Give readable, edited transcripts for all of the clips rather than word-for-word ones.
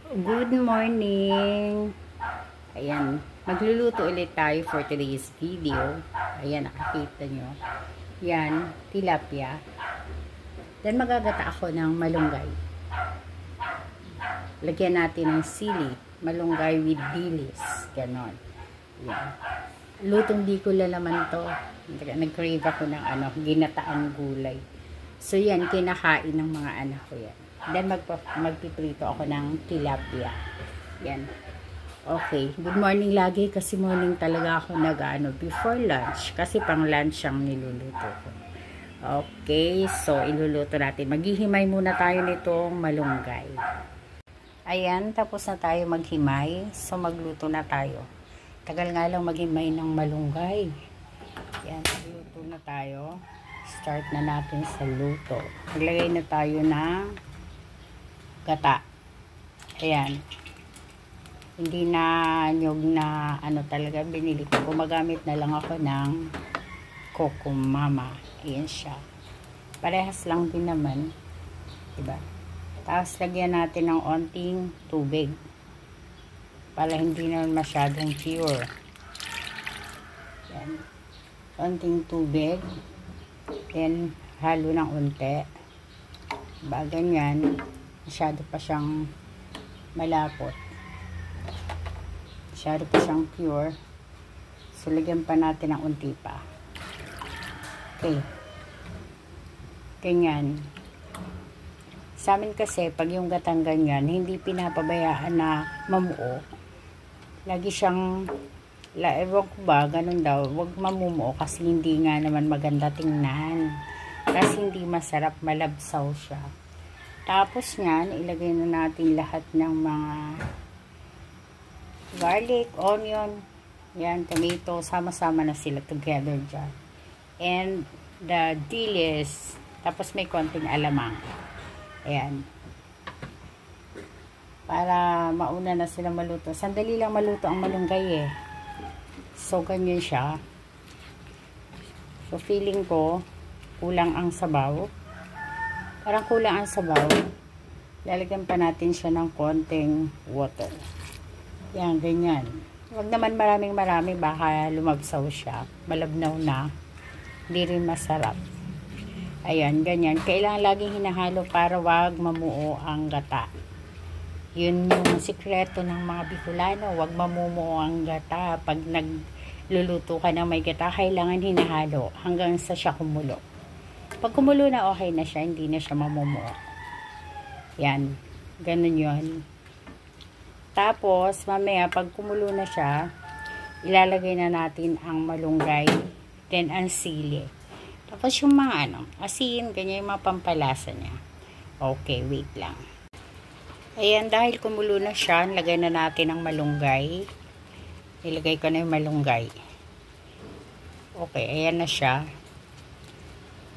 Good morning! Ayan, magluluto ulit tayo for today's video. Ayan, nakikita nyo. Yan, tilapia. Then magagata ako ng malunggay. Lagyan natin ng sili. Malunggay with dilis. Ganon. Yan. Lutong bicol naman to. Nag-crave ako ng ginataang gulay. So yan, kinakain ng mga anak ko yan. Then magpiprito ako ng tilapia. Yan. Okay. Good morning lagi kasi morning talaga ako before lunch. Kasi pang lunch ang niluluto ko. Okay. So, iluluto natin. Maghihimay muna tayo nitong malunggay. Ayan. Tapos na tayo maghimay. So, magluto na tayo. Tagal nga lang maghimay ng malunggay. Yan. Magluto na tayo. Start na natin sa luto. Maglagay na tayo ng gata. Ayan. Hindi na nyog na talaga binili ko. Gumagamit na lang ako ng Coco Mama. Ayan siya. Parehas lang din naman. Diba? Tapos lagyan natin ng onting tubig. Para hindi naman masyadong pure. Ayan. Onting tubig. Then halo ng unti. Diba? Ganyan. Masyado pa siyang malapot. Masyado pa siyang pure. So, lagyan pa natin ng unti pa. Okay. Ganyan. Sa amin kasi, pag yung gatang ganyan, hindi pinapabayaan na mamuo. Lagi siyang, ewan ko ba, ganun daw, wag mamumuo kasi hindi nga naman maganda tingnan. Kasi hindi masarap, malabsaw siya. Tapos nyan, ilagay na natin lahat ng mga garlic, onion, yan, tomato, sama-sama na sila together dyan. And the dilis, tapos may konting alamang. Ayan. Para mauna na sila maluto. Sandali lang maluto ang malunggay eh. So, ganyan siya. So, feeling ko, kulang ang sabaw. Parang kulang ang sabaw. Lalagyan pa natin siya ng konting water. Yan, ganyan. Huwag naman maraming-marami, baka lumabsaw siya. Malabnaw na. Hindi rin masarap. Ayan, ganyan. Kailangan laging hinahalo para wag mamuo ang gata. Yun yung sikreto ng mga Bicolano. Wag mamumuo ang gata. Pag nagluluto ka ng may gata, kailangan hinahalo hanggang sa siya kumulo. Pag kumulo na, okay na siya. Hindi na siya mamumuo. Yan. Ganun yun. Tapos, mamaya, pag kumulo na siya, ilalagay na natin ang malunggay, then ang sili. Tapos yung mga asin, ganyan yung mga pampalasa niya. Okay, wait lang. Ayan, dahil kumulo na siya, lagay na natin ang malunggay. Ilagay ko na yung malunggay. Okay, ayan na siya.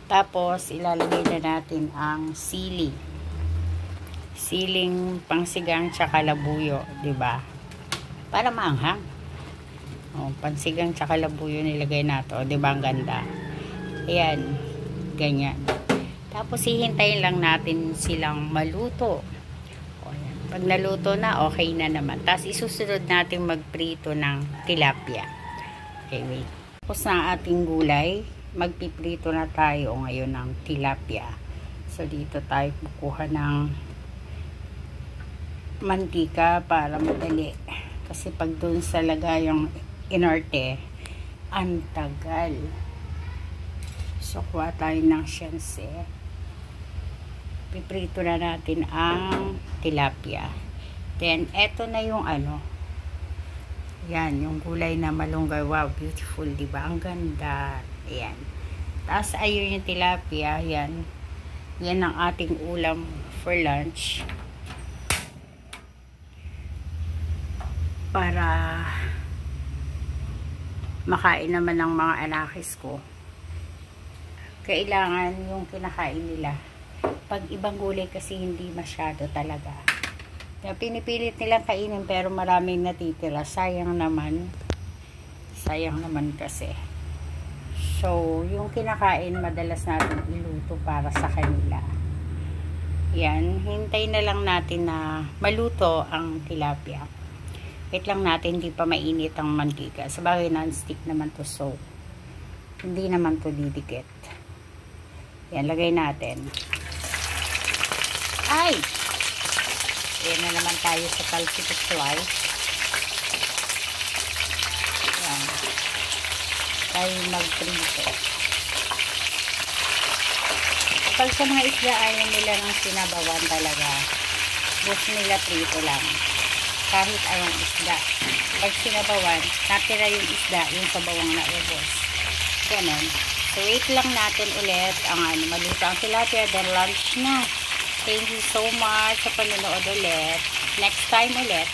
Tapos, ilalagay na natin ang sili. Siling pangsigang tsaka labuyo, 'di ba? Para maanghang. Oh, pangsigang tsaka labuyo nilagay nato, 'di ba? Ang ganda. Ayan, ganyan. Tapos hihintayin lang natin silang maluto. O, ayan. Pag naluto na, okay na naman. Tapos isusunod natin magprito ng tilapia. Okay, wait. Tapos na ating gulay, magpiprito na tayo ngayon ng tilapia. So dito tayo kukuha ng mantika para madali. Kasi pag dun sa lagayang inerte, ang tagal. So, kuha tayo ng siyanse. Piprito na natin ang tilapia. Then, eto na yung yan, yung gulay na malunggay. Wow, beautiful, diba? Ang ganda. Ayan. Tapos, ayun yung tilapia. Yan. Yan ang ating ulam for lunch. Para makain naman ng mga anakis ko. Kailangan yung kinakain nila. Pag ibang gulay kasi hindi masyado talaga. Kaya pinipilit nilang kainin pero maraming natitira. Sayang naman. Sayang naman kasi. So, yung kinakain madalas natin iluto para sa kanila. Yan, hintay na lang natin na maluto ang tilapia. Wait lang natin, hindi pa mainit ang mantika. Sabagay non-stick naman to, so hindi naman to didikit. Yan, lagay natin. Ay! Ayan na naman tayo sa calcifly. Yan. Tayo mag-prito. Kapag sa mga isda, ayaw nila ng sinabawan talaga. Gusto nila prito lang. Kahit anong isda. Pag sinabawan, natira yung isda, yung sabawang na ubos. Ganon. So, wait lang natin ulit ang maluto ang tilapia. Then, lunch na. Thank you so much sa panonood ulit. Next time ulit.